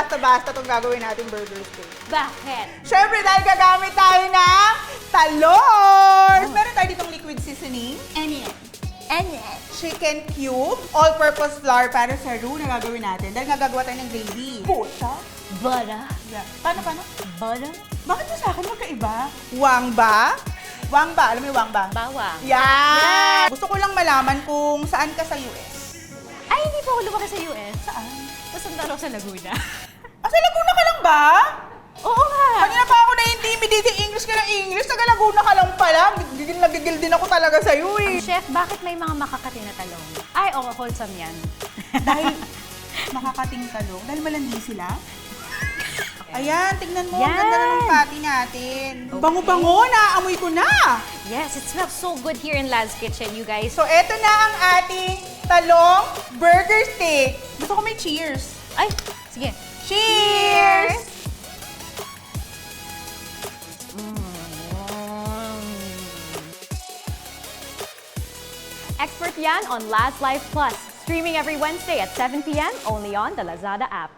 basta-basta itong gagawin natin burger steak. Bakit? Siyempre, dahil gagamit tayo ng talong! Meron tayo ditong liquid seasoning. Onion. Onion. Chicken cube, all-purpose flour para sa roux na gagawin natin. Dahil nga gagawa tayo ng gravy. Puta. Butter. Yeah. Paano? Butter. Bakit mo sa akin magkaiba? Wangba? Wangba, alam mo yung wangba? Bawang. Yan! Gusto ko lang malaman kung saan ka sa US. Ay, hindi pa ako lumaki sa US. Saan? Pasundaro sa Laguna. Ah, sa Laguna ka lang ba? Oo nga. Kanina pa ako na-intimidate English ka ng English. Taga Laguna ka lang pala. Gigil na gigil din ako talaga sa'yo eh. Chef, bakit may mga makakati na talong? Ay, oo, wholesome yan. Dahil makakating talong. Dahil malandi sila. Ayan, tignan mo. Ang Yan. ganda na ng patty natin. Bango-bango, naamoy ko na. Yes, it smells so good here in Laz Kitchen, you guys. So, eto na ang ating talong burger steak. Gusto ko may cheers. Ay, sige. Cheers! Expert yan on LazLive Plus. Streaming every Wednesday at 7 p.m. only on the Lazada app.